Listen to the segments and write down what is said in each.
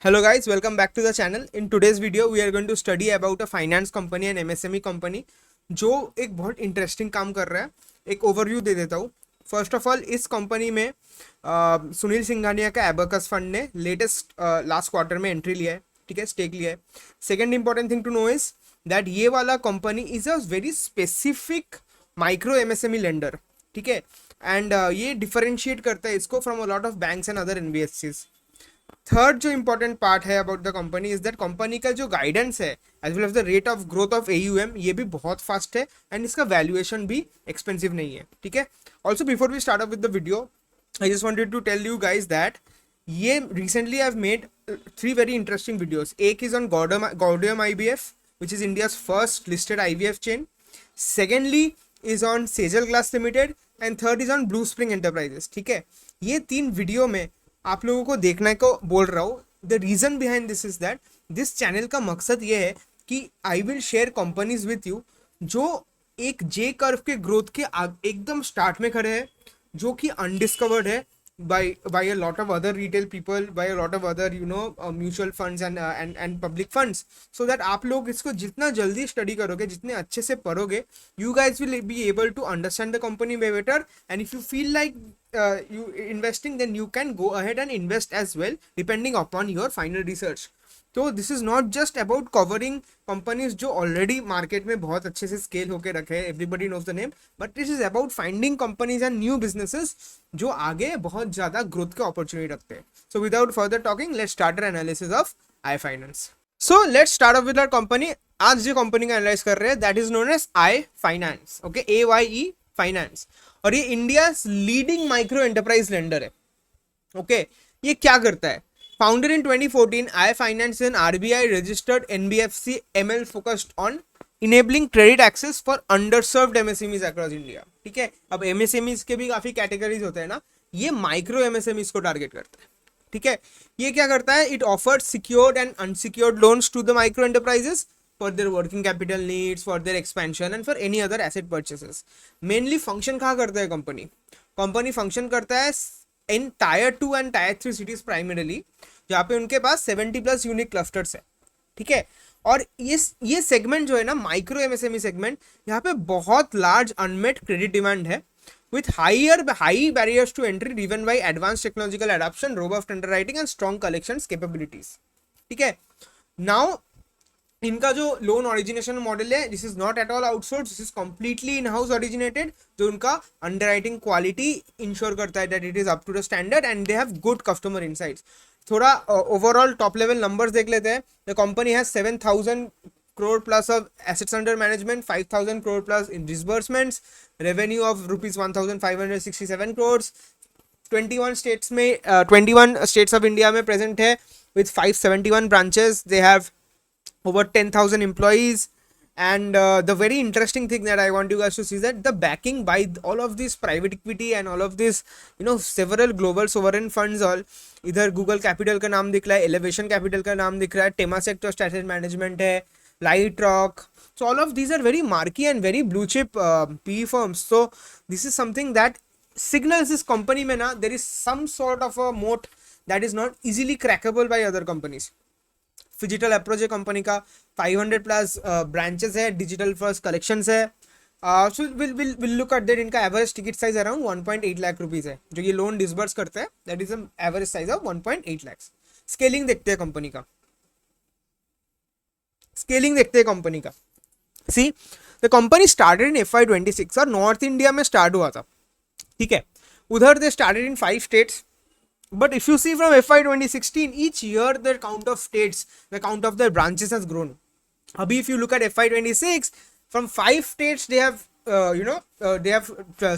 Hello guys, welcome back to the channel. In today's video we are going to study about a finance company and MSME company जो एक बहुत interesting काम कर रहा है. एक ओवरव्यू दे देता हूँ. फर्स्ट ऑफ ऑल इस कंपनी में सुनील सिंघानिया का एबेकस फंड ने लेटेस्ट लास्ट क्वार्टर में एंट्री लिया है. ठीक है, स्टेक लिया है. Second important thing to know is that ये वाला company is a very specific micro MSME lender. ठीक है, एंड ये डिफरेंशिएट करता है इसको from a lot of banks and other NBFCs. Third जो इंपॉर्टेंट पार्ट है about the company is that company का जो गाइडेंस है as well as the rate of growth of AUM ये भी बहुत फास्ट है एंड इसका वैल्यूएशन भी एक्सपेंसिव नहीं है. ठीक है, also before we start up with the video I just wanted to tell you guys that ये recently I have made 3 very interesting videos. एक is on Gaudium IBF which is India's first listed IVF chain. Secondly is on Sejal Glass Limited and third is on Blue Spring Enterprises. ठीक है, ये 3 video में आप लोगों को देखने को बोल रहा हूँ. The reason behind this is that this channel का मकसद ये है कि I will share companies with you जो एक जे कर्व के ग्रोथ के एकदम स्टार्ट में खड़े हैं, जो कि अनडिस्कवर्ड है by a lot of other retail people, by a lot of other mutual funds and public funds, so that आप लोग इसको जितना जल्दी स्टडी करोगे, जितने अच्छे से पढ़ोगे, you guys will be able to understand the company way better. And if you feel like you investing, then you can go ahead and invest as well depending upon your final research. तो this is not just about covering companies जो already market में बहुत अच्छे से scale होकर रखे हैं, everybody knows the name, but this is about finding companies and new businesses जो आगे बहुत ज्यादा ग्रोथ के अपॉर्चुनिटी रखते हैं. So without further talking let's start analysis of Aye Finance. So let's start off with our company. आज जो कंपनी का एनालाइज कर रहे हैं that is known as Aye Finance. Okay, AYE Finance. और ये India leading micro enterprise lender है. ओके, ये क्या करता है? Founded in 2014, iFinance is an RBI-registered NBFC ML focused on enabling credit access for underserved MSMEs across India. ठीक है, अब MSMEs के भी काफी कैटेगरीज होते हैं ना, ये माइक्रो MSMEs को टारगेट करता है. ठीक है, ये क्या करता है? It offered secured and unsecured loans to the micro enterprises for their working capital needs, for their expansion and for any other asset purchases. Mainly function कहाँ करता है कंपनी फंक्शन करता है in tier 2 and tier 3 cities primarily, जहाँ पे उनके पास 70+ unique clusters है. ठीक है, और ये सेगमेंट जो है ना, माइक्रो एमएसएमई सेगमेंट, यहाँ पे बहुत लार्ज अनमेट क्रेडिट डिमांड है with high barriers to entry driven by advance technological adoption, robust underwriting and strong collections capabilities. ठीक है, नाउ इनका जो लोन ओरिजिनेशन मॉडल है this is not at all outsource, this is completely in house originated, जो उनका underwriting quality ensure करता है that it is up to the standard and they have good customer insights. थोड़ा overall top level numbers देख लेते हैं. The company has 7,000 crore plus of assets under management, 5,000 crore plus in disbursements, revenue of rupees 1,567 crores. 21 states में 21 states of India में present है with 571 branches. They have over 10,000 employees. And the very interesting thing that I want you guys to see is that the backing by all of this private equity and all of this several global sovereign funds, all इधर Google Capital का नाम दिख रहा है, Elevation Capital का नाम दिख रहा है, Temasek Trust Asset Management है, Lightrock. So all of these are very marquee and very blue chip PE firms. So this is something that signals this company में ना there is some sort of a moat that is not easily crackable by other companies. Digital approach है company का, 500+ branches है, digital first collections है. So will look at that. इनका average ticket size around 1.8 lakh rupees है जो ये loan disburse करते हैं. That is average size of 1.8 lakh. Scaling देखते हैं कंपनी का. See, the company started in FY26 और नॉर्थ इंडिया में स्टार्ट हुआ था. ठीक है, उधर they started in 5 states. But if you see from FY 2016, each year the count of states, the count of their branches has grown. Abhi, if you look at FY 26, from 5 states they have, they have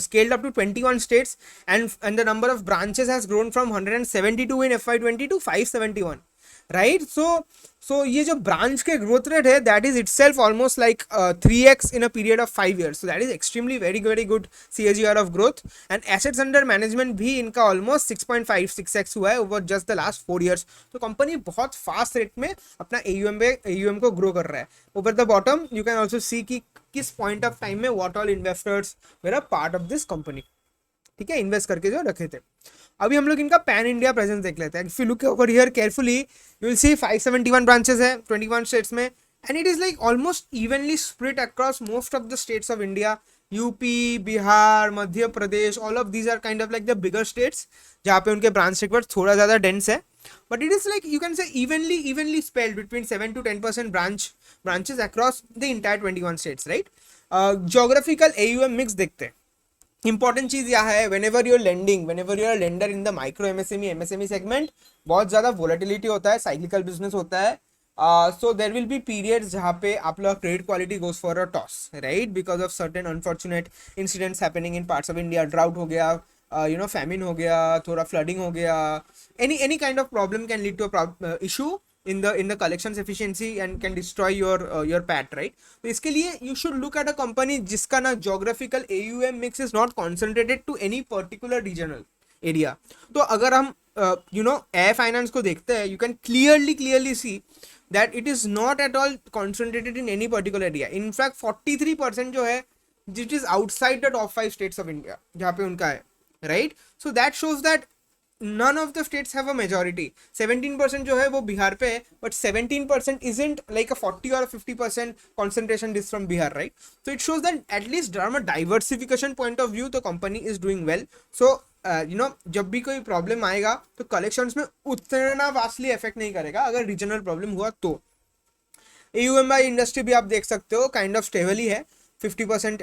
scaled up to 21 states, and the number of branches has grown from 172 in FY 20 to 571. Right? So ये जो branch के growth rate है that is itself almost like 3x in a period of 5 years. So that is extremely very good CAGR of growth. And assets under management भी इनका almost 6.56x हुआ है over just the last 4 years. तो company बहुत fast rate में अपना AUM को grow कर रहा है. Over the bottom you can also see कि किस पॉइंट ऑफ टाइम में what all investors were a part of this company. ठीक है, इन्वेस्ट करके जो रखे थे। अभी हम लोग इनका पैन इंडिया प्रेजेंस देख लेते हैं। If you look over here carefully you will see 571 branches है 21 स्टेट्स में, and it is like almost evenly split across most of the states of India. UP, Bihar, Madhya Pradesh, all of these are kind of like the bigger states जहाँ पे उनके branch network थोड़ा ज़्यादा dense है, but it is like you can say evenly spread between 7 to 10% branches across the entire 21 states, right? Geographical AUM mix देखते हैं। Important चीज यह है, whenever you're lending, whenever you're a lender in the micro MSME segment, बहुत ज्यादा volatility होता है, cyclical business होता है। So there will be periods जहाँ पे आप लोग credit quality goes for a toss, right? Because of certain unfortunate incidents happening in parts of India, drought हो गया, famine हो गया, थोड़ा flooding हो गया, any kind of problem can lead to a issue in the collections efficiency and can destroy your PAT, right? तो इसके लिए you should look at a company जिसका ना geographical AUM mix is not concentrated to any particular regional area। तो अगर हम air finance को देखते हैं, you can clearly see that it is not at all concentrated in any particular area। in fact 43% जो है which is outside the top 5 states of India जहाँ पे उनका है, right? So that shows that none of the states have a majority। 17% जो है वो बिहार पे है, but 17% isn't like a 40 or a 50% concentration is from Bihar, right? So it shows that at least from a diversification point of view the company is doing well। So जब भी कोई problem आएगा तो कलेक्शंस में उतना vastly effect नहीं करेगा अगर रीजनल प्रॉब्लम हुआ तो। AUM बाय इंडस्ट्री भी आप देख सकते हो, काइंड ऑफ स्टेबल ही है। 50%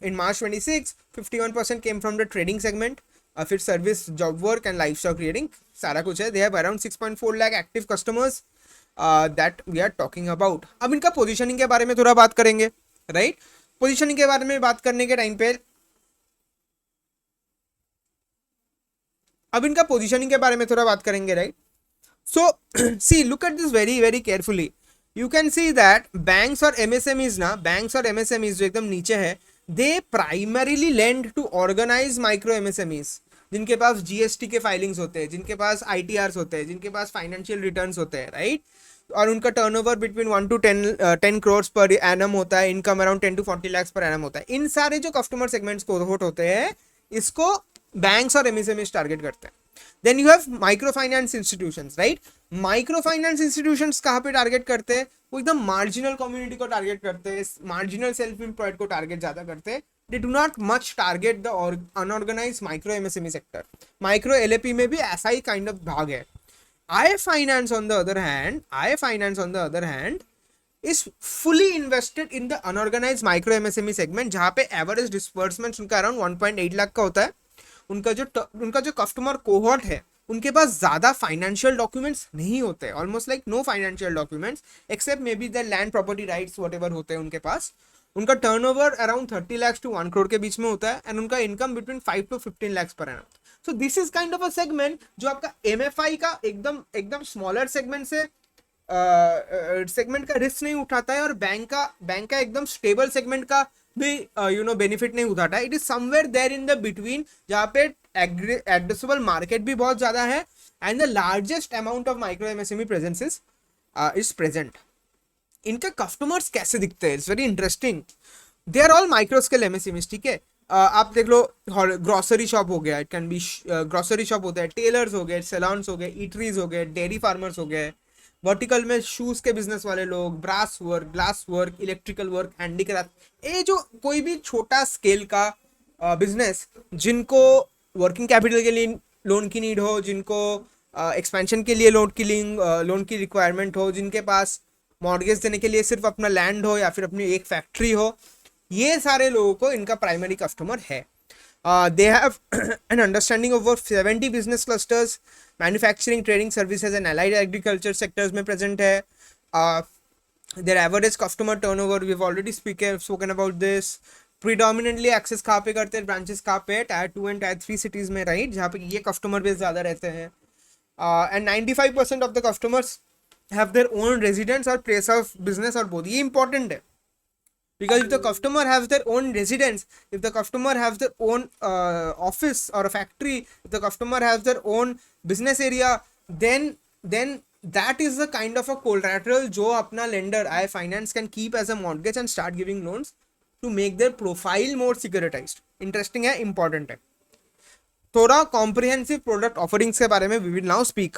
in March 26, 51% came from the trading segment, फिर service, job work and lifestyle creating सारा कुछ है। They have around 6.4 lakh active customers that we are talking about. अब इनका पोजीशनिंग के बारे में थोड़ा बात करेंगे, राइट? पोजीशनिंग के बारे में बात करने के टाइम पे अब इनका पोजीशनिंग के बारे में थोड़ा बात करेंगे, right? So see look at this very carefully. You can see that banks और MSMEs ना, बैंक्स और MSMEs जो एकदम नीचे है, they primarily lend to organise micro MSMEs जिनके पास GST के फाइलिंग्स होते हैं, जिनके पास ITRs होते हैं, जिनके पास फाइनेंशियल रिटर्न्स होते हैं, राइट? और उनका turnover between 1 to 10 crores per annum होता है, income around 10 to 40 lakhs per annum होता है। इन सारे जो कस्टमर सेगमेंट्स कोहोर्ट होते हैं इसको बैंक्स और MSMEs टारगेट करते हैं। Then you have micro finance institutions, right? Micro finance institutions कहाँ पे टारगेट करते हैं? वो एकदम मार्जिनल कम्युनिटी को टारगेट करते हैं, मार्जिनल सेल्फ एम्प्लॉयड को टारगेट ज्यादा करते हैं। They do not much target the unorganise micro MSME sector. Micro LAP में भी ऐसा ही काइंड ऑफ भाग है। I finance on the other hand is fully invested in the unorganized micro MSME segment जहाँ पे एवरेज डिस्बर्समेंट उनका around 1.8 lakh का होता है। उनका जो कस्टमर कोहॉर्ट है उनके पास ज्यादा फाइनेंशियल डॉक्यूमेंट्स नहीं होते, almost like no financial documents except maybe the land property rights whatever होते हैं उनके पास। उनका turnover around 30 lakhs to 1 crore के बीच में होता है, एंड उनका income between 5 to 15 lakhs per annum. So this is kind of a segment जो आपका MFI का एकदम स्मॉलर सेगमेंट से सेगमेंट का रिस्क नहीं उठाता है, और बैंक का एकदम स्टेबल सेगमेंट का भी बेनिफिट नहीं उठाता है। It is somewhere there in the between जहाँ पे एड्रेसेबल मार्केट भी बहुत ज्यादा है and the largest amount of micro MSME presence is present. इनके कस्टमर्स कैसे दिखते हैं? It's very interesting. They are all micro scale MSMEs, ठीक है? आप देख लो, ग्रोसरी शॉप हो गया, it can be grocery shop होता है, टेलर्स हो गए, सैलून्स हो गए, ईटरीज हो गए, डेयरी फार्मर्स हो गए, वर्टिकल में शूज के बिजनेस वाले लोग, brass work, glass work, electrical work, handicraft, ये जो कोई भी छोटा स्केल का बिजनेस जिनको वर्किंग कैपिटल के लिए लोन की नीड हो, जिनको एक्सपेंशन के लिए लोन की रिक्वायरमेंट हो, जिनके पास मॉर्गेज देने के लिए सिर्फ अपना लैंड हो या फिर अपनी एक फैक्ट्री हो, ये सारे लोगों को इनका प्राइमरी कस्टमर है। They have an understanding of over 70 business clusters, manufacturing, trading, services and allied agriculture sectors में present है। Their average customer turnover we've already spoken about this। Predominantly access कहाँ पे करते हैं, branches कहाँ पे, Tier 2 and Tier 3 cities में, right? जहाँ पे ये customer base ज़्यादा रहते हैं। And 95% of the customers have their own residence or place of business और both। ये important है, because if the customer has their own residence, if the customer has their own office or a factory, if the customer has their own business area, then that is the kind of a collateral जो अपना lender I finance can keep as a mortgage and start giving loans to make their profile more securitized। Interesting है, important है। थोड़ा comprehensive product offerings के बारे में we will now speak.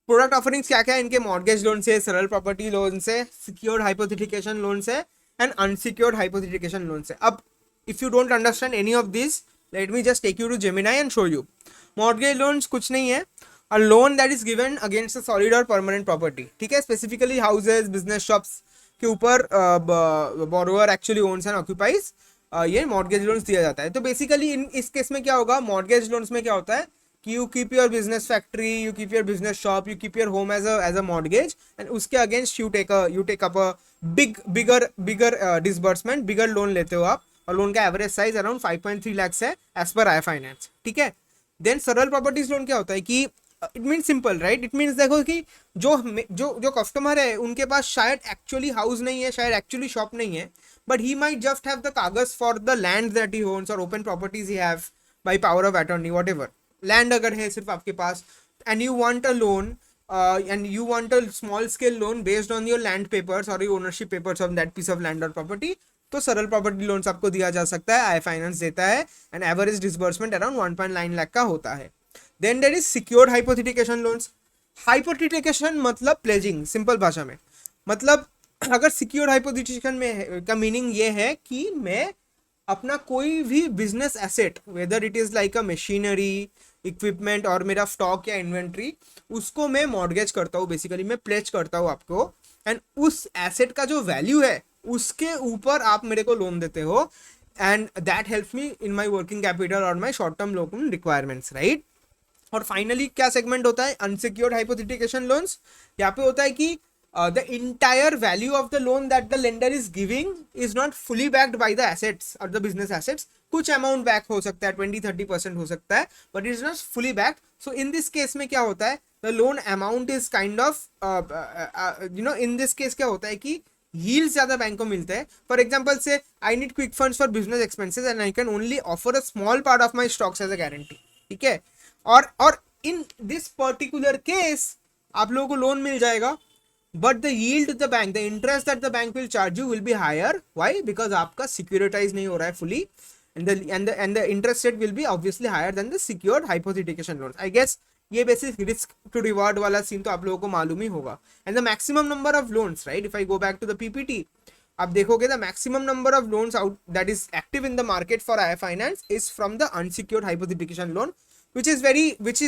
Product offerings क्या क्या है इनके? मॉर्गेज लोन से, सरल प्रॉपर्टी लोन से, सिक्योर्ड हाइपोथेटिकेशन लोन से एंड अनसिक्योर्ड हाइपोथेटिकेशन लोन से। अब if you don't understand any of this, let me just take you to Gemini and show you. Mortgage loans कुछ नहीं है, a loan that is given against a solid और permanent property, ठीक है। Specifically houses, business shops के ऊपर borrower actually owns and occupies ये mortgage loans दिया जाता है। तो बेसिकली इस केस में क्या होगा, मॉर्गेज लोन्स में क्या होता है कि you keep your business factory, you keep your business shop, you keep your home as a mortgage and उसके against you take up a bigger disbursement, bigger loan लेते हो आप, और लोन का एवरेज साइज अराउंड 5.3 लाख है as per I finance, ठीक है। Then सरल प्रॉपर्टीज लोन क्या होता है कि it means simple, right? It means देखो कि जो जो जो कस्टमर है उनके पास शायद एक्चुअली हाउस नहीं है, शायद एक्चुअली शॉप नहीं है, but he might just have the कागज for the land that he owns or open properties he have by power of attorney, whatever land अगर है सिर्फ आपके पास, and you want a loan and you want a small scale loan based on your land papers or your ownership papers of that piece of land or property, तो सरल property loans आपको दिया जा सकता है, आई फाइनेंस देता है and average disbursement around 1.9 lakh का होता है। Then there is secured hypothecation loans. Hypothecation मतलब प्लेजिंग, सिंपल भाषा में मतलब अगर सिक्योर्ड हाइपोथेटिकेशन में का मीनिंग ये है कि मैं अपना कोई भी business asset, whether it is like a machinery, equipment और मेरा स्टॉक या इन्वेंट्री, उसको मैं मॉर्गेज करता हूँ, बेसिकली मैं प्लेज करता हूँ आपको, एंड उस एसेट का जो वैल्यू है उसके ऊपर आप मेरे को लोन देते हो, and that helps me in my working capital और my short term loan requirements, right. और फाइनली क्या सेगमेंट होता है? Unsecured hypothecation loans. यहाँ पे होता है कि the entire value of the loan that the lender is giving is not fully backed by the assets or the business assets. कुछ amount back हो सकता है, 20-30% हो सकता है, but it is not fully backed. So in this case में क्या होता है? The loan amount is kind of in this case क्या होता है कि yields ज़्यादा बैंक को मिलते हैं। For example say I need quick funds for business expenses and I can only offer a small part of my stocks as a guarantee, ठीक है। और in this particular case आप लोगों को लोन मिल जाएगा, but the yield to the bank, the interest that the bank will charge you will be higher. Why? Because आपका securitize नहीं हो रहा है fully, and the interest rate will be obviously higher than the secured hypothetication loans. I guess ये basic risk to reward वाला scene तो आप लोगों को मालूम ही होगा। And the maximum number of loans, right? If I go back to the PPT, आप देखोगे the maximum number of loans out that is active in the market for I finance is from the unsecured hypothetication loan, which is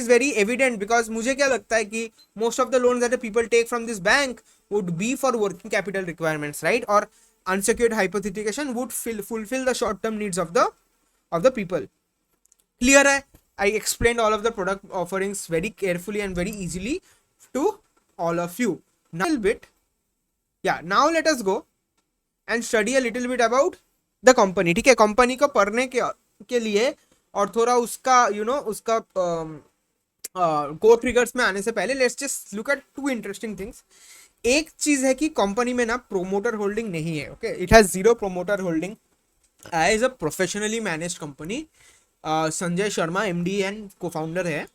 very evident because मुझे क्या लगता है कि most of the loans that the people take from this bank would be for working capital requirements, right? Or unsecured hypothetication would fulfill the short term needs of the people. Clear है? I explained all of the product offerings very carefully and very easily to all of you. Now let us go and study a little bit about the company, ठीक है। Company को पढ़ने के लिए और थोड़ा उसका उसका कोर ट्रिगर्स में आने से पहले let's just look at two interesting things. एक चीज है कि कंपनी में ना प्रोमोटर होल्डिंग नहीं है, okay, it has 0 promoter holding as a professionally managed company. Sanjay Sharma MD and co founder है,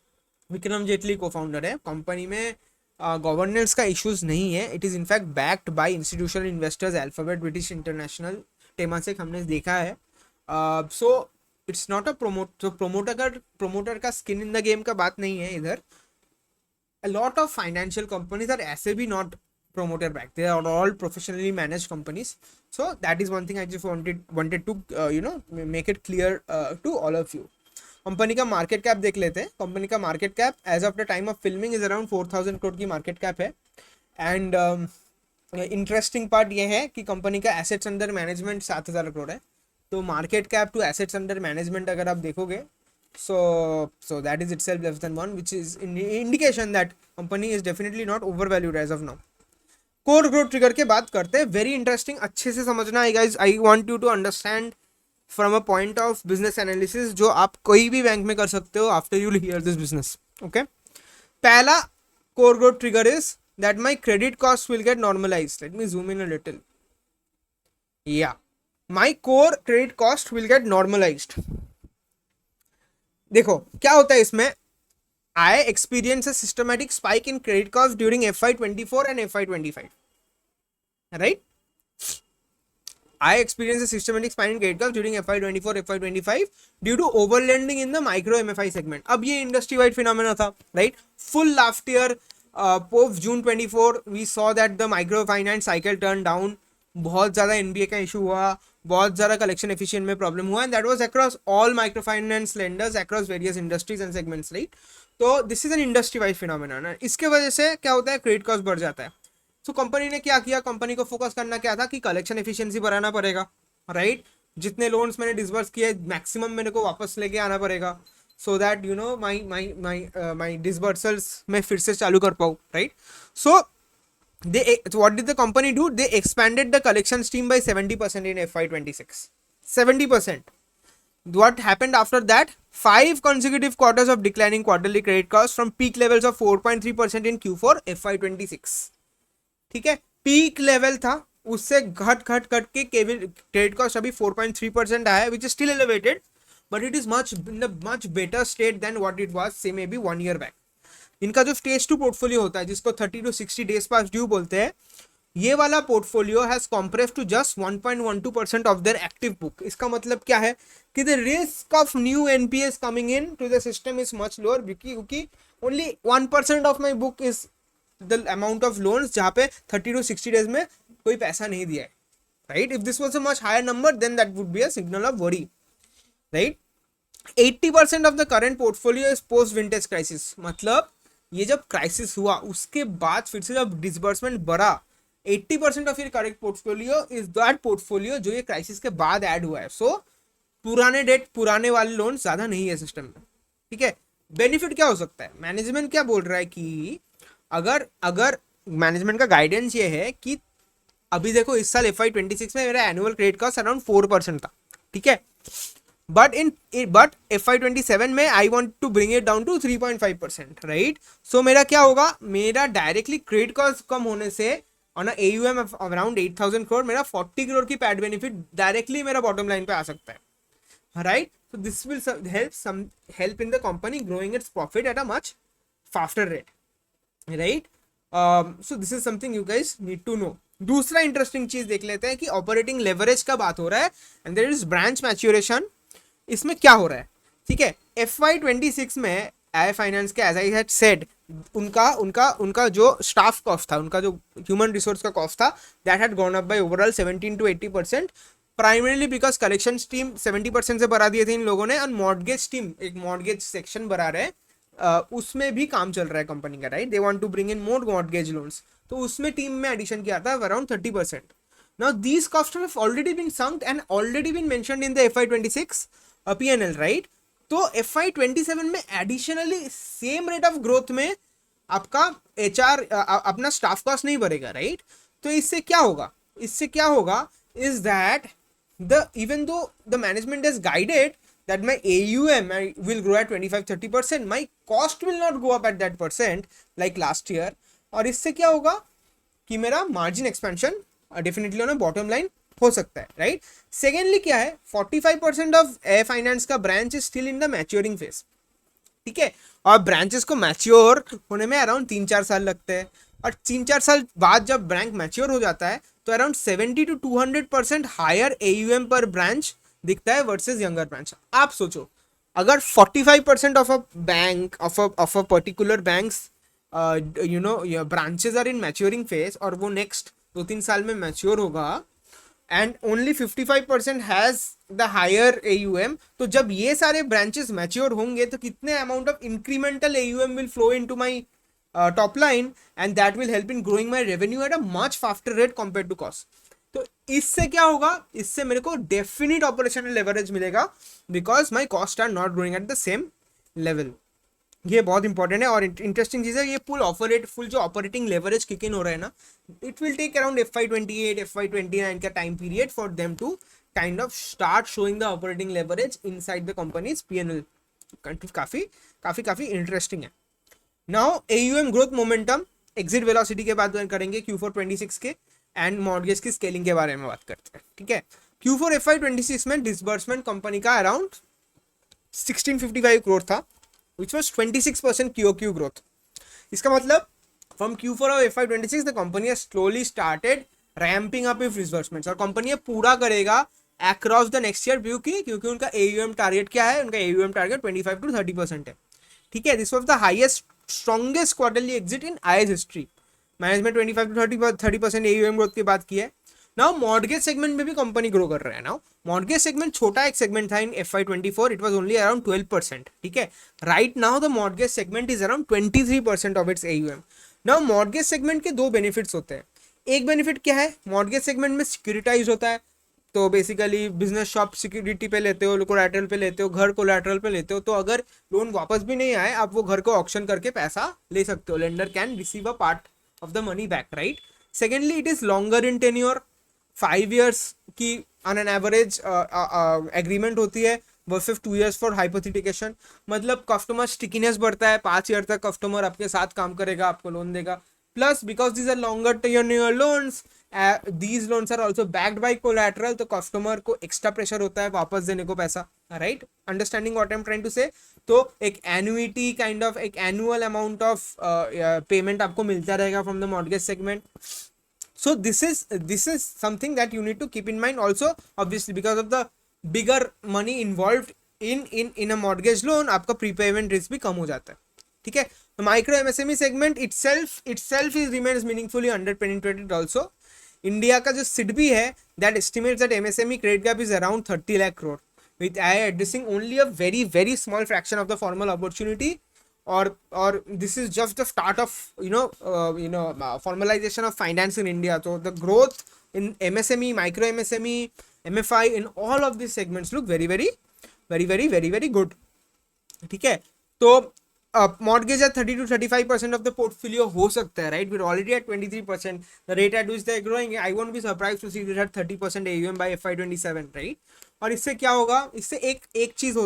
विक्रम जेटली को फाउंडर है। कंपनी में गवर्नेंस का इश्यूज नहीं है, it is in fact backed by institutional investors, alphabet, British international, Temasek हमने देखा है। So it's not a promoter का स्किन इन द गेम का बात नहीं है इधर। A lot of financial companies are ऐसे भी not promoter backed, they are all professionally managed companies. So that is one thing I just wanted to make it clear to all of you. Company का market cap देख लेते हैं। Company का market cap as of the time of filming is around 4000 crore की market cap है। And interesting part ये है कि कंपनी का एसेट्स अंडर मैनेजमेंट 7000 करोड़ है। तो market cap to assets under management अगर आप देखोगे, so that is itself less than 1, which is indication that company is definitely not overvalued as of now. Core growth trigger के बात करते हैं, वेरी इंटरेस्टिंग, अच्छे से समझना है guys. I want you to understand from a point of business analysis जो आप कोई भी बैंक में कर सकते हो after you hear this business, okay. पहला core growth trigger is that my credit cost will get normalised. Let me zoom in a little. या my core credit cost will get normalised. देखो क्या होता है इसमें, I experience a systematic spike in credit cost during FY24 and FY25, right? I experienced a systematic spike in credit cost during FY24, FY25 due to overlending in the micro MFI segment. अब ये industry wide phenomena था, right? Full last year, post June 24, we saw that the microfinance cycle turned down. बहुत ज़्यादा NBA का issue हुआ, बहुत ज़्यादा collection efficient में problem हुआ, and that was across all microfinance lenders across various industries and segments, right? तो this is an industry wide phenomena ना. इसके वजह से क्या होता है, credit cost बढ़ जाता है. तो कंपनी ने क्या किया, कंपनी को फोकस करना क्या था कि कलेक्शन एफिशिएंसी बढ़ाना पड़ेगा, राइट? जितने लोन्स मैंने डिसबर्स किए मैक्सिमम मेरे को वापस लेके आना पड़ेगा, so that you know my disbursals मैं फिर से चालू कर पाऊँ, राइट? So what did the company do? They expanded the collection stream by 70% in FY26. 70%. What happened after that? 5 consecutive quarters of declining quarterly credit costs from peak levels of 4.3% in Q4 FY26. ठीक है, peak level था, उससे घट के credit cost अभी 4.3% आया है, which is still elevated, but it is much in the much better state than what it was say may be 1 year back. इनका जो स्टेज 2 पोर्टफोलियो होता है, जिसको 30 to 60 डेज पास ड्यू बोलते हैं, ये वाला portfolio has compressed to just 1.12% of their active book. इसका मतलब क्या है कि the risk of new NPS coming into the system is much lower, क्योंकि only 1% of my book is the amount of loans जहाँ पे 30 to 60 days में कोई पैसा नहीं दिया है, right? If this was a much higher number, then that would be a signal of worry, right? 80% of the current portfolio is post vintage crisis. मतलब ये जब क्राइसिस हुआ उसके बाद फिर से जब डिसबर्समेंट बढ़ा, 80% of your correct portfolio is that portfolio जो ये क्राइसिस के बाद ऐड हुआ है. सो पुराने वाले लोन ज्यादा नहीं है सिस्टम में, ठीक है? बेनिफिट क्या हो सकता है? मैनेजमेंट क्या बोल रहा है कि अगर मैनेजमेंट का गाइडेंस ये है कि अभी देखो इस साल FY26 में मेरा एनुअल क्रेडिट कॉस्ट अराउंड 4% था, ठीक है? बट FY27 में I want to bring it down to 3.5%, right? So मेरा क्या होगा, मेरा डायरेक्टली क्रेडिट कॉस्ट कम होने से on AUM of around 8,000 crore मेरा 40 करोड़ की पैड बेनिफिट डायरेक्टली मेरा बॉटम लाइन पे आ सकता है, right? So this will help in the company growing its profit eight a much faster rate, right? So this is something you guys need to know. दूसरा interesting चीज देख लेते हैं कि ऑपरेटिंग लेवरेज का बात हो रहा है and there is branch maturation. इसमें क्या हो रहा है, ठीक है? FY26 में आई फाइनेंस के एज आई हैड सेड उनका जो स्टाफ कॉस्ट था, उनका जो ह्यूमन रिसोर्स का कॉस्ट था, that had gone up by overall 17 to 80%, primarily because collection team 70% से बढ़ा दिए थे इन लोगों ने, और मॉर्गेज टीम एक मॉर्गेज सेक्शन बढ़ा रहे हैं, उसमें भी काम चल रहा है कंपनी का, right? They want to bring in more mortgage loans, तो उसमें टीम में एडिशन किया था around 30%. Now these cost have already been sunk and already been mentioned in the FY26 P&L, right? तो FY27 में additionally same rate of growth में आपका HR अपना स्टाफ कॉस्ट नहीं बढ़ेगा, राइट? तो इससे क्या होगा is that even though the management has guided that my AUM will grow at 25-30%, my cost will not go up at that percent like last year. और इससे क्या होगा कि मेरा margin expansion definitely on bottom line हो सकता है, right? Secondly क्या है, 45% ऑफ एयर फाइनेंस का branch is still in the maturing phase, ठीक है? और ब्रांचेस को मैच्योर होने में अराउंड 3-4 साल लगते हैं, और 3-4 साल बाद जब बैंक मैच्योर हो जाता है तो अराउंड 70 to 200% हायर AUM पर ब्रांच दिखता है वर्सेस यंगर ब्रांच. आप सोचो अगर 45% of a bank of a particular banks branches are in maturing phase और वो नेक्स्ट 2-3 साल में मैच्योर होगा, and only 55% has the higher AUM, तो जब ये सारे ब्रांचेस मैच्योर होंगे तो कितने amount of incremental AUM will flow into my top line, and that will help in growing my revenue at a much faster rate compare to cost. तो इससे क्या होगा, इससे मेरे को डेफिनेट ऑपरेशनल लेवरेज मिलेगा because my cost are not growing at the same level. ये बहुत इंपॉर्टेंट है और इंटरेस्टिंग चीज़ है. ये फुल जो ऑपरेटिंग लेवरेज किक इन हो रहा है ना, it will take around FY28 FY29 का time period for them to kind of start showing the operating leverage inside the companies P&L. काफ़ी इंटरेस्टिंग है. Now AUM growth momentum, exit velocity के बाद करेंगे Q4 26 के, एंड मॉर्गेज की scaling के बारे में बात करते हैं, ठीक है? Q4 FY26 में डिसबर्समेंट कंपनी का अराउंड 1655 करोड़ था, which was 26% QOQ growth. इसका मतलब from Q4 of FY26 the company has slowly started ramping up if disbursements, और कंपनी ये पूरा करेगा अक्रॉस द नेक्स्ट ईयर, क्योंकि उनका AUM टारगेट क्या है, उनका AUM टारगेट 25 to 30% है, ठीक है। This was the highest strongest quarterly exit in IAS history. Management 25 to 30% AUM growth की बात की है। नाउ मॉर्गेज सेगमेंट में भी कंपनी ग्रो कर रहा है। नाउ मॉर्गेज सेगमेंट छोटा एक सेगमेंट था इन FY24, it was only around 12%, ठीक है। Right now the mortgage segment is around 23% of its AUM। Now mortgage segment के दो बेनिफिट्स होते हैं। एक बेनिफिट क्या है, मॉर्गेज सेगमेंट में सिक्योरिटाइज होता है, तो बेसिकली बिजनेस शॉप सिक्योरिटी पे लेते हो, कोलैटरल पे लेते हो, घर कोलैटरल पे लेते हो, तो अगर लोन वापस भी नहीं आए आप वो घर को ऑक्शन करके पैसा ले सकते हो, lender can receive a part of the money back, right. Secondly it is longer in tenure, 5 years की ऑन एन एवरेज एग्रीमेंट होती है वर्सेस 2 years फॉर हाइपोथेटिकेशन। मतलब कस्टमर स्टिकीनेस बढ़ता है, 5 year तक कस्टमर आपके साथ काम करेगा, आपको लोन देगा। Plus because these are longer tenure loans, these loans are also backed by collateral, तो कस्टमर को एक्स्ट्रा प्रेशर होता है वापस देने को पैसा, right. Understanding what I am trying to say. तो एक एन्युइटी काइंड ऑफ, एक एनुअल अमाउंट ऑफ पेमेंट आपको मिलता रहेगा from the mortgage segment. So this is something that you need to keep in mind also, obviously because of the bigger money involved in a mortgage loan, आपका prepayment risk भी कम हो जाता है, ठीक है। तो micro MSME segment itself is remains meaningfully underpenetrated also। India का जो SIDBI है that estimates that MSME credit gap is around 30 lakh crore, with AI addressing only a very small fraction of the formal opportunity, or this is just the start of formalization of finance in India. So the growth in MSME, micro MSME, MFI, in all of these segments look very good, ठीक है। तो mortgage at 30 to 35% of the portfolio हो सकता है, right? We're already at 23%. The rate at which they're growing, I won't be surprised to see this at 30% AUM by FY27, right? और इससे क्या होगा, इससे एक चीज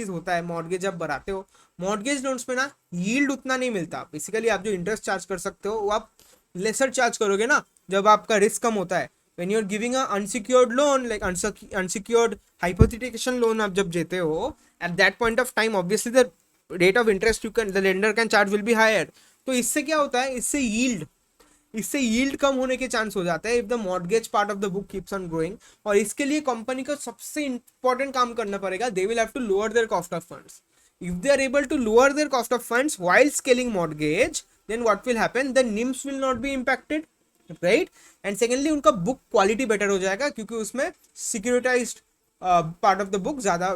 होता है मॉर्गेज जब बढ़ाते हो, मॉर्गेज लोन्स में ना यील्ड उतना नहीं मिलता। बेसिकली आप जो इंटरेस्ट चार्ज कर सकते हो वो आप लेसर चार्ज करोगे ना जब आपका रिस्क कम होता है। When you are giving a unsecured loan, like unsecured hypothecation loan आप जब देते हो, at that point of time obviously the rate of interest the lender can charge will be higher. तो इससे क्या होता है, इससे यील्ड कम होने के चांस हो जाता है if the mortgage part of the book keeps on growing. और इसके लिए कंपनी को सबसे इंपॉर्टेंट काम करना पड़ेगा, they will have to lower their cost of funds. If they are able to lower their cost of funds while scaling mortgage, then what will happen? The NIMs will not be impacted, right? And secondly, उनका book quality better हो जाएगा, क्योंकि उसमें securitized part of the book ज़्यादा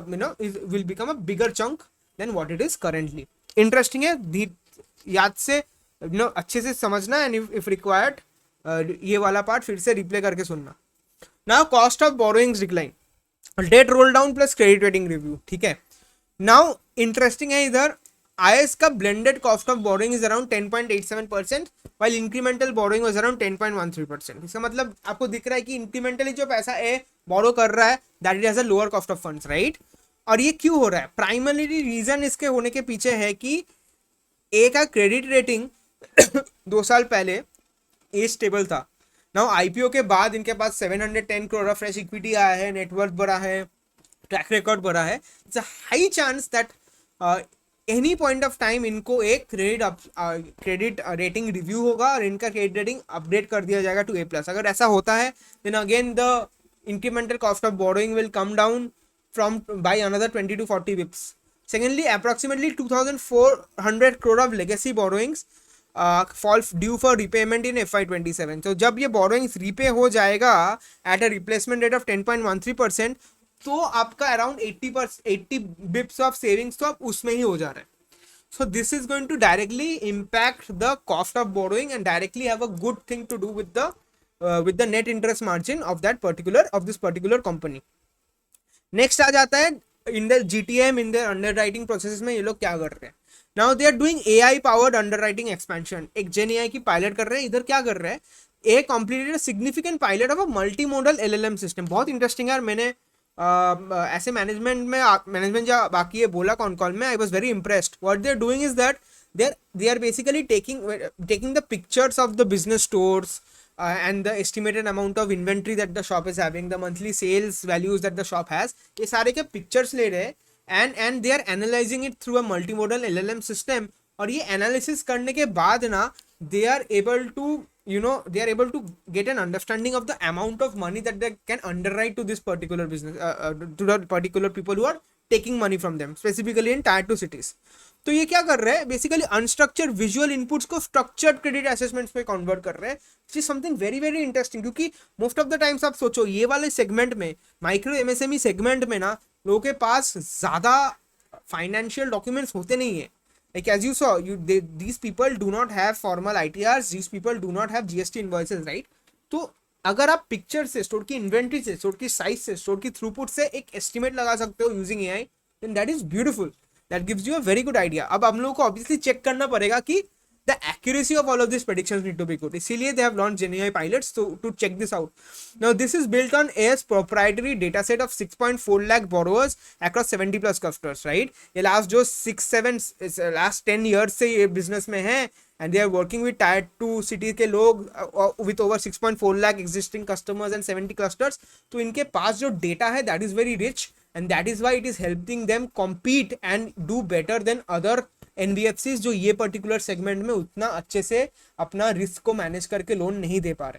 will become a bigger chunk than what it is currently. Interesting है, याद से अच्छे से समझना, and if required ये वाला पार्ट फिर से रिप्ले करके सुनना। Now cost of borrowings decline, debt roll down plus credit rating review, ठीक है। नाउ इंटरेस्टिंग है, इधर IAS का blended cost of borrowing is around 10.87%, while incremental borrowing was around 10.13%। इसका मतलब आपको दिख रहा है कि इंक्रीमेंटली जो पैसा ए बोरो कर रहा है that it has a lower cost of funds, right. और ये क्यों हो रहा है, प्राइमरी रीजन इसके होने के पीछे है कि ए का क्रेडिट रेटिंग 2 साल पहले ए स्टेबल था। नाउ IPO के बाद इनके पास 710 करोड़ ऑफ फ्रेश इक्विटी आया है, नेटवर्थ बढ़ा है, ट्रैक रिकॉर्ड बढ़ा है। It's a high chance that any point of time इनको एक क्रेडिट रेटिंग रिव्यू होगा और इनका क्रेडिट रेटिंग अपडेट कर दिया जाएगा टू A+। अगर ऐसा होता है then again the incremental cost of borrowing will come down from by another 20 to 40 bips. Secondly approximately 2400 crore of legacy borrowings fall due for repayment in FY27। तो जब ये बोरोइंग्स रीपे हो जाएगा at a replacement rate of 10.13%, तो आपका around 80 Bips of savings तो आप उसमें ही हो जा रहा है। So this is going to directly impact the cost of borrowing and directly have a good thing to do with the net interest margin of this particular company. Next आ जाता है in the GTM, in the underwriting process में ये लोग क्या कर रहे हैं। Now they are doing AI powered underwriting expansion, एक जेन AI की पायलट कर रहे हैं। इधर क्या कर रहे हैं, a completed significant pilot of a multi model LLM system. बहुत इंटरेस्टिंग है, मैंने ऐसे मैनेजमेंट जो बाकी ये बोला कॉन कॉल में, I was very impressed. What they are doing is that they are basically taking the pictures of the business stores and the estimated amount of inventory that the shop is having, the monthly sales values that the shop has, ये सारे के pictures ले रहे हैं and they are analyzing it through a multimodal LLM system। और ये analysis करने के बाद ना they are able to you know, they are able to get an understanding of the amount of money that they can underwrite to this particular business, to the particular people who are taking money from them, specifically in tier 2 cities. तो ये क्या कर रहे हैं, basically unstructured visual inputs को structured credit assessments में convert कर रहे हैं, which is something very very interesting. क्योंकि मोस्ट ऑफ द टाइम्स आप सोचो ये वाले सेगमेंट में, माइक्रो एमएसएमई सेगमेंट में ना, लोगों के पास ज्यादा फाइनेंशियल डॉक्यूमेंट्स होते नहीं है. Like as you saw, these people do not have formal ITRs, these people do not have GST invoices, right? तो अगर आप पिक्चर से, स्टोर की इन्वेंट्री से, स्टोर की साइज से, स्टोर की थ्रूपुट से एक एस्टिमेट लगा सकते हो using AI, then that is beautiful. That gives you a very good idea. अब हम लोगों को ऑब्वियसली चेक करना पड़ेगा कि the accuracy of all of these predictions need to be good. इसीलिए they have launched GenAI pilots to check this out. Now this is built on AI's proprietary dataset of 6.4 lakh borrowers across 70 plus customers, right? ये last जो last 10 years से ये business में है, and they are working with tier 2 cities के लोग with over 6.4 lakh existing customers and 70 clusters. तो इनके पास जो data है that is very rich, and that is why it is helping them compete and do better than other NBFCs जो ये particular segment में उतना अच्छे से अपना रिस्क को मैनेज करके लोन नहीं दे पा रहे.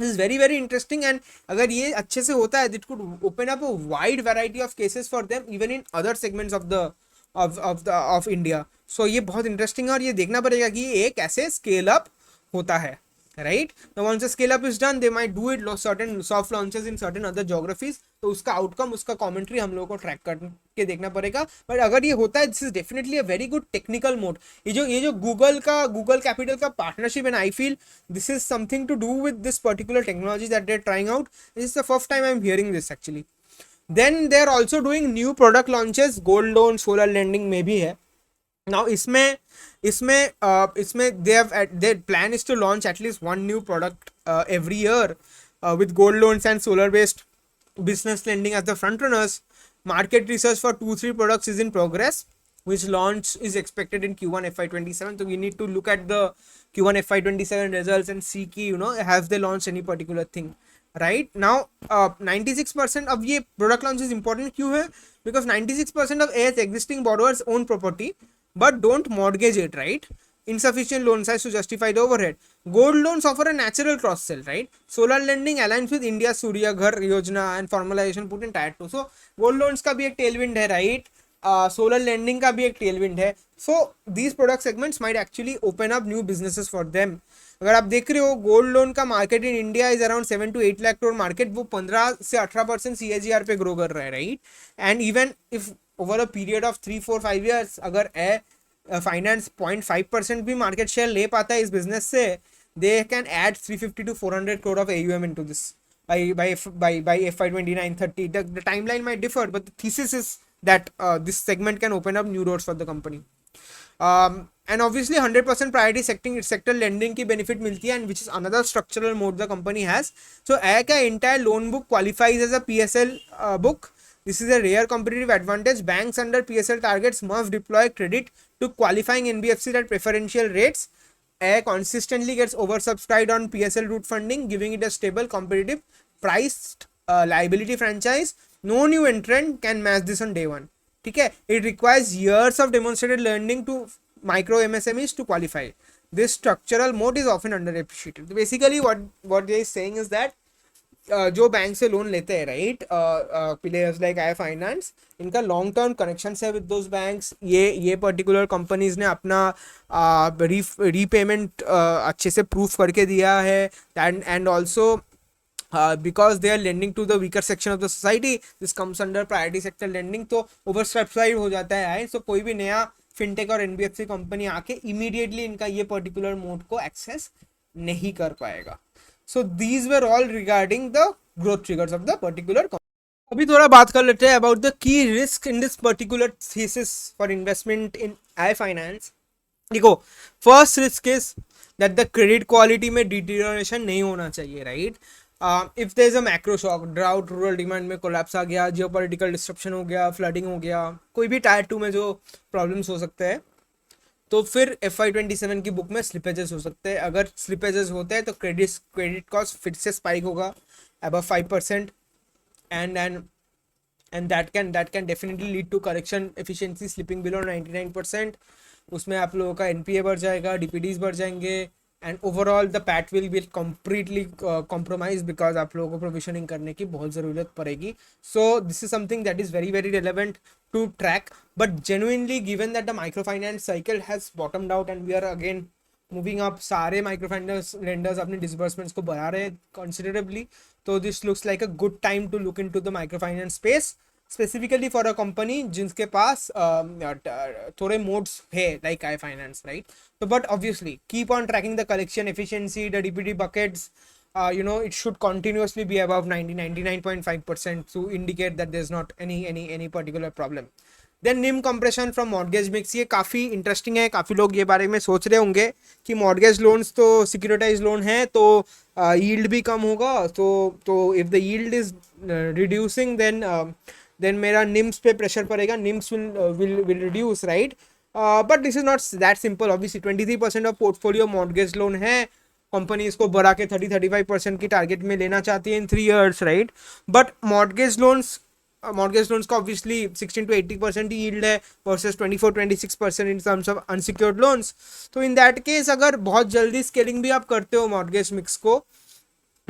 This is very very interesting, and अगर ये अच्छे से होता है, it could open up a wide variety of cases for them even in other segments of India. So ये बहुत इंटरेस्टिंग है, और ये देखना पड़ेगा कि ये कैसे स्केल अप होता है, right? Now once the scale up is done, they might do it certain soft launches in certain other geographies. तो उसका आउटकम, उसका कमेंट्री हम लोगों को ट्रैक करके देखना पड़ेगा. बट अगर ये होता है, this is definitely a very good technical mode. ये जो गूगल कैपिटल का partnership, and I feel this is something to do with this particular technology that they are trying out. This is the first time I am hearing this actually. Then they are also doing new product launches. Gold loan, solar lending में भी है. Now इसमें their plan is to launch at least one new product every year with gold loans and solar based business lending as the front runners. Market research for 2-3 products is in progress, which launch is expected in Q1 FY27. So we need to look at the Q1 FY27 results and see कि have they launched any particular thing. Right now 96% of ये product launch is important. क्यों है? Because 96% of AS existing borrowers own property but don't mortgage it, right? Insufficient loan size to justify the overhead. Gold loans offer a natural cross sell, right? Solar lending aligns with India's Surya Ghar Yojana and formalization put in tier 2. So gold loans का भी एक tailwind है, right? Solar lending का भी एक tailwind है. So these product segments might actually open up new businesses for them. अगर आप देख रहे हो, गोल्ड लोन का market in India is around 7 to 8 lakh crore market. वो 15 से 18% CAGR पे ग्रो कर रहा है, right? And even if over a period of 3-4-5 years अगर फाइनेंस 0.5% भी मार्केट शेयर ले पाता है इस बिजनेस से, they can add 350 to 400 crore of AUM into this by FY29-30. The timeline might differ, but the thesis is that this segment can open up new roads for the company. And obviously 100% priority sector lending की benefit मिलती है, and which is another structural mode the company has. So AIA का entire loan book qualifies as a PSL book. This is a rare competitive advantage. Banks under PSL targets must deploy credit to qualifying NBFCs at preferential rates. AIA consistently gets oversubscribed on PSL route funding, giving it a stable, competitive, priced liability franchise. No new entrant can match this on day one. ठीक है? It requires years of demonstrated learning to micro MSMEs to qualify. This structural mode is often underappreciated. Basically what they is saying is that जो bank से loan लेते हैं, right, players like I finance, इनका long term connection है with those banks. ये particular companies ने अपना repayment अच्छे से प्रूफ करके दिया है, and also because they are lending to the weaker section of the society, this comes under priority sector lending. तो ओवर सब्सक्राइब हो जाता है. सो कोई भी नया फिनटेक और एनबीएफसी कंपनी आके इमीडिएटली इनका ये पर्टिकुलर मोड को एक्सेस नहीं कर पाएगा. So these were all regarding the growth triggers of the particular company. अभी थोड़ा बात कर लेते हैं about the key risk in this particular thesis for investment in AI finance. देखो, first risk is that the credit quality में deterioration नहीं होना चाहिए, right? If there is a macro shock, drought, rural demand में collapse आ गया, geopolitical disruption हो गया, flooding हो गया, कोई भी टायर 2 में जो problems हो सकते हैं, तो फिर FY27 की बुक में स्लिपेजेस हो सकते हैं. अगर स्लिपेजेस होते हैं तो क्रेडिट कॉस्ट फिर से स्पाइक होगा above 5%, and that can definitely lead to collection efficiency slipping below 99%. उसमें आप लोगों का NPA बढ़ जाएगा, DPDs बढ़ जाएंगे, and overall the PAT will completely compromise because आप लोगों को प्रोविजनिंग करने की बहुत ज़रूरत पड़ेगी. So this is something that is very very relevant to track. But genuinely given that the microfinance cycle has bottomed out and we are again moving up, सारे microfinance lenders अपने disbursements को बढ़ा रहे हैं considerably. तो this looks like a good time to look into the microfinance space, specifically for a company जिनके पास थोड़े मोड्स है लाइक आई फाइनेंस, राइट. तो but obviously keep on tracking the collection efficiency, the DPD buckets. It should continuously be above 99.5% to indicate that there's not any particular problem. Then NIM compression from mortgage mix, ये काफ़ी interesting है. काफ़ी लोग ये बारे में सोच रहे होंगे कि मॉर्गेज लोन्स तो सिक्योरिटाइज लोन है तो यील्ड भी कम होगा. तो if the yield is reducing then मेरा निम्स पे प्रेशर पड़ेगा, NIMs will reduce, right. But this is not that simple. Obviously 23% of portfolio mortgage loan है. कंपनी इसको बढ़ा के 30-35% की टारगेट में लेना चाहती है इन 3 years, right. But mortgage loans का ऑब्वियसली 16 to 80% ही यील्ड है versus 24-26% in terms of unsecured loans. तो इन दैट केस अगर बहुत जल्दी स्केलिंग भी आप करते हो मॉर्गेज मिक्स को,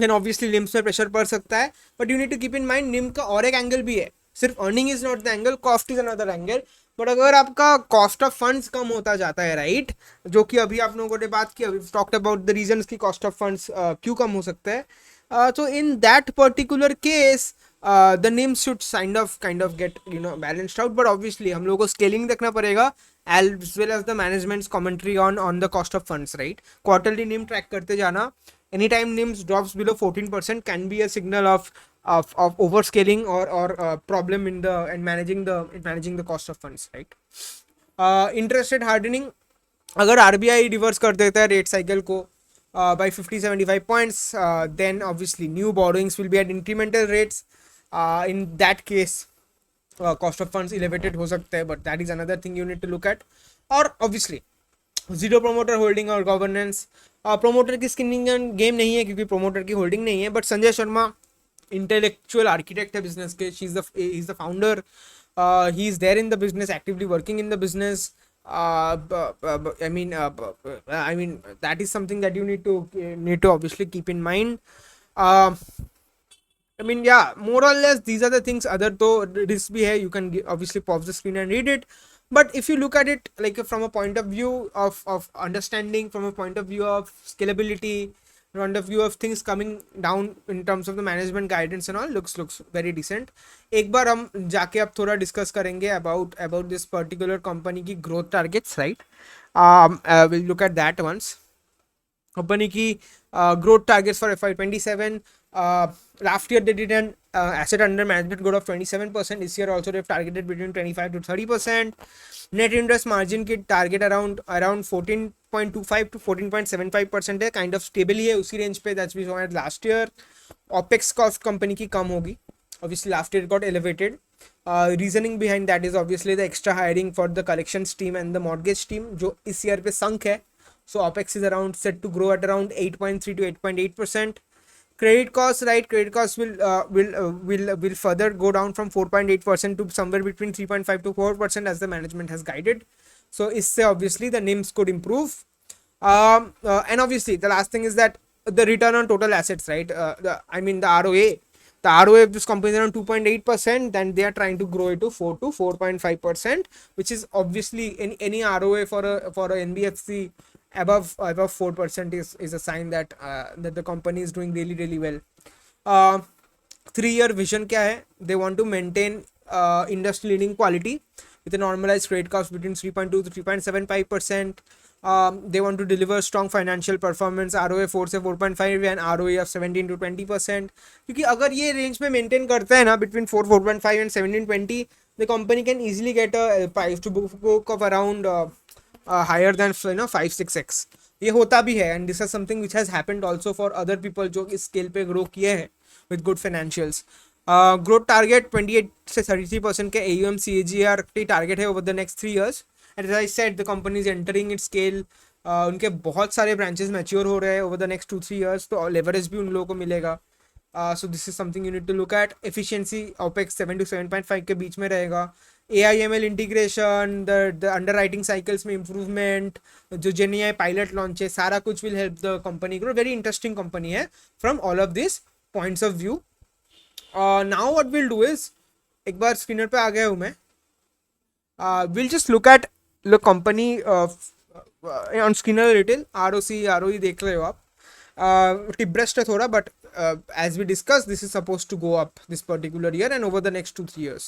देन ऑब्वियसली निम्स में प्रेशर पड़ सकता है. But you need to keep in mind NIM का और एक एंगल भी है. सिर्फ earning is not the angle, cost is another angle. But अगर आपका कॉस्ट ऑफ फंड्स कम होता जाता है, राइट, जो कि अभी आप लोगों ने बात की, अभी टॉक्ड अबाउट द रीजंस की कॉस्ट ऑफ फंड्स क्यों कम हो सकता है. So in that particular case, the names should kind of get balanced out. But obviously हम लोगों को scaling देखना पड़ेगा as well as the management's commentary on the cost of funds, right. Quarterly NIM track करते जाना. Anytime NIMs drops below 14% can be a signal of overscaling or problem in managing the cost of funds, right. Interest rate hardening, अगर RBI reverse कर देता है rate cycle को by 50-75 points, then obviously new borrowings will be at incremental rates. In that case cost of funds elevated हो सकता है, but that is another thing you need to look at. और obviously zero promoter holding और governance, promoter की skin in game नहीं है क्योंकि promoter की होल्डिंग नहीं है. But Sanjay Sharma intellectual architect है बिजनेस के. He is the founder, he is there in the business, actively working in the business. I mean that is something that you need to obviously keep in mind. I mean, yeah, more or less these are the things. Other though risks bhi hai, you can obviously pause the screen and read it. But if you look at it like from a point of view of understanding, from a point of view of scalability, point of view of things coming down in terms of the management guidance and all, looks very decent. एक बार हम जाके अब थोड़ा discuss करेंगे about this particular company की growth targets, right. We'll look at that once. Company की growth targets for FY27. Last year they did an asset under management growth of 27%. This year also they've targeted between 25 to 30%. Net interest margin की target around 14.25 to 14.75% है, kind of stable ही है उसी range पे that we saw at last year. OPEX cost company की कम होगी, obviously last year it got elevated. Reasoning behind that is obviously the extra hiring for the collections team and the mortgage team जो इस year पे sunk है. So OPEX is around set to grow at around 8.3 to 8.8%. Credit costs, right, credit costs will further go down from 4.8% to somewhere between 3.5 to 4% as the management has guided. So isse obviously the NIMs could improve. And obviously the last thing is that the return on total assets, right, the ROA. The ROA of this company is around 2.8%, then they are trying to grow it to 4 to 4.5%, which is obviously any ROA for a NBFC above 4% is a sign that the company is doing really well. 3-year vision क्या है? They want to maintain industry leading quality with a normalized credit cost between 3.2 to 3.75%. They want to deliver strong financial performance, ROA 4 से 4.5 and ROE of 17 to 20%. क्योंकि अगर ये range में maintain करता है ना between 4.5 and 17-20, the company can easily get a price to book of around higher than 5-6x. ये होता भी है, and this is something which has happened also for other people जो इस scale पे grow किए हैं with good financials. Growth target 28 से 33% के AUM CAGR की target है over the next 3 years. And as I said, the company is entering its scale. उनके बहुत सारे branches mature हो रहे हैं over the next 2-3 years, तो leverage भी उन लोगों को मिलेगा. So this is something you need to look at. Efficiency OPEX 7 to 7.5 के बीच में रहेगा. AIML integration, the underwriting cycles में इम्प्रूवमेंट, जो जेनी पायलट लॉन्च है, सारा कुछ will help the company grow. Very interesting company है from all of this points of view. Now what will do is, एक बार स्क्रीनर पे आ गया हूँ मैं. We'll just look at the company on Skinner Retail. ROE देख रहे हो आप. टिब्रेस्ट है थोड़ा, but as we discussed, this is supposed to go up this particular year and over the next 2-3 years.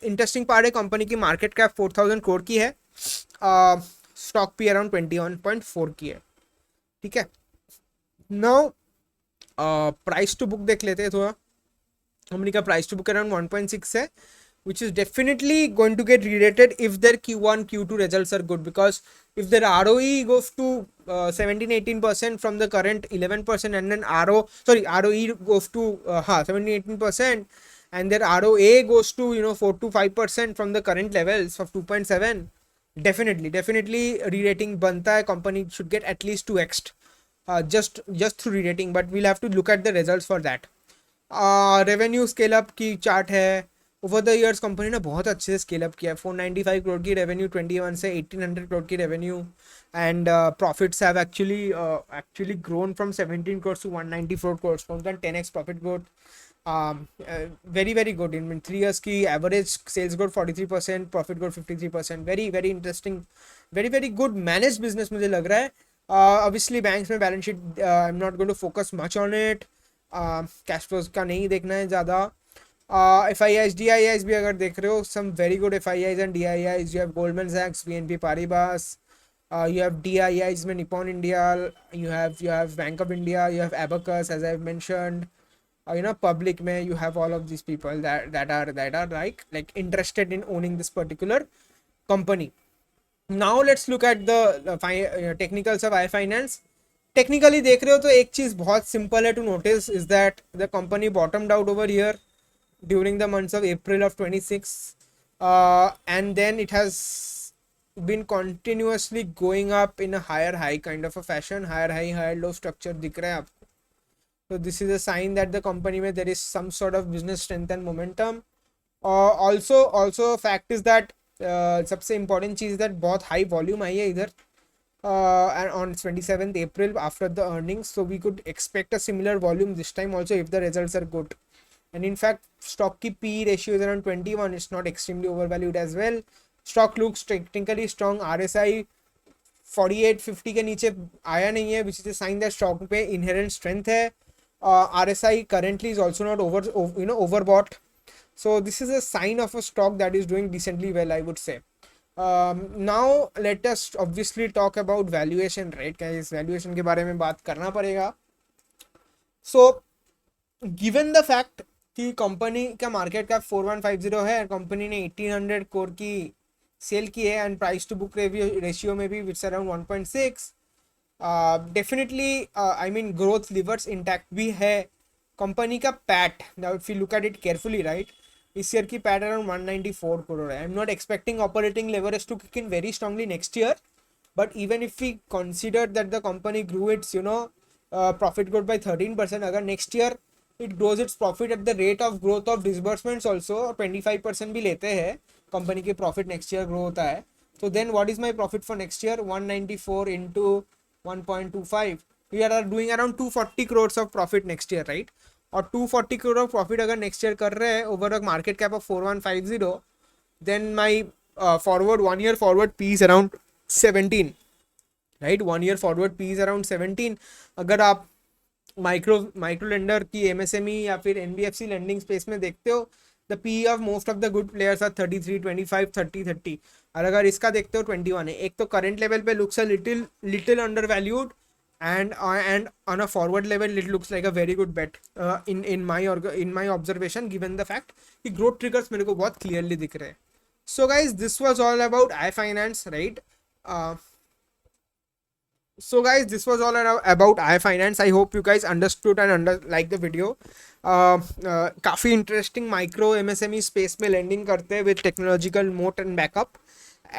Interesting part है, कंपनी की market cap 4,000 crore की है, स्टॉक पी अराउंड 21.4 की है. ठीक है. नाउ प्राइस टू बुक देख लेते हैं थोड़ा. कंपनी का प्राइस टू बुक अराउंड 1.6 है, which is definitely going to get re-rated if their Q1, Q2 results are good, because if their ROE goes to 17-18% from the current 11%, and then ROE goes to 17-18%, and their ROA goes to 4-5% from the current levels of 2.7, definitely re-rating बनता है. Company should get at least 2x just through re-rating, but we'll have to look at the results for that. Revenue scale up की chart है. Over the years company ने बहुत अच्छे से scale up किया है. 495 करोड़ की रेवेन्यू 21 से 1800 करोड़ की revenue, and profits have actually grown from 17 crore to 194 crore, more than 10x profit growth. Very good. In 3 years की average sales growth 43%, profit growth 53%. Very interesting, very good manage business मुझे लग रहा है. ऑब्वियसली बैंक्स में balance sheet, I am not going to focus much on it. Cash flows का नहीं देखना है ज़्यादा. FIIs, DIIs भी अगर देख रहे हो, some very good FIIs and DIIs. You have Goldman Sachs, BNP Paribas, you have DIIs में Nippon India, you have Bank of India, you have Abacus, as I've mentioned. Public में you have all of these people that are like interested in owning this particular company. Now let's look at the technicals of iFinance. Technically देख रहे हो तो एक चीज बहुत simple है to notice, is that the company bottomed out over here during the months of April of 26, and then it has been continuously going up in a higher high kind of a fashion. higher high higher low structure दिख रहा है आपको. So this is a sign that the company में there is some sort of business strength and momentum. Also fact is that सबसे important चीज is that बहुत high volume आई है इधर. And on 27th April after the earnings, so we could expect a similar volume this time also if the results are good. And in fact, stock ki PE ratio is around 21. It's not extremely overvalued as well. Stock looks technically strong. RSI 48-50 के नीचे आया नहीं है, which is a sign that stock पे inherent strength है. RSI currently is also not overbought. So this is a sign of a stock that is doing decently well, I would say. Now let us obviously talk about valuation, right? क्या इस valuation के बारे में बात करना पड़ेगा. So given the fact कि company का मार्केट कैप 4150 है, कंपनी ने 1800 करोड़ की सेल की है, and price to book ratio में भी it's around 1.6. Definitely I mean growth levers intact भी है. कंपनी का PAT, now if you look at it carefully, right, इस ईयर की पैट अराउंड 194 करोड़ है. I am not expecting operating leverage to kick in very strongly next year, but even if we consider that the company grew its profit growth by 13%, अगर next year it grows its profit at the rate of growth of disbursements also, 25% भी लेते हैं company के profit next year grow होता है, तो then what is my profit for next year? 194 into 1.25, we are doing around 240 crore of profit next year, right? और 240 crore of profit अगर next year कर रहे हैं over a market cap of 4150, then my forward 1 year forward P is around 17, right? 1 year forward P is around 17. अगर आप micro lender की MSME या फिर NBFC लेंडिंग स्पेस में देखते हो, the PE of most of the good players are 33, 25, 30. और अगर इसका देखते हो 21 है. एक तो करंट लेवल पे looks a little under valued, and on a forward level it looks like a very good bet in my observation, given the fact कि growth triggers मेरे को बहुत clearly दिख रहे हैं. So guys, this was all about iFinance, right? So guys, this was all about iFinance. I hope you guys understood and like the video. काफ़ी interesting micro MSME space में landing करते हैं विद टेक्नोलॉजिकल मोट and backup,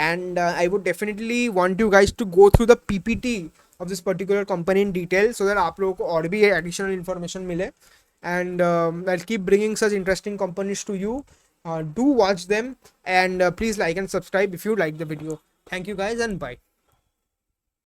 and I would definitely want you guys to go through the PPT of this particular company in detail so that आप लोगों को और भी additional information मिले, and I'll keep bringing such interesting companies to you Do watch them, and please like and subscribe if you like the video. Thank you guys and bye.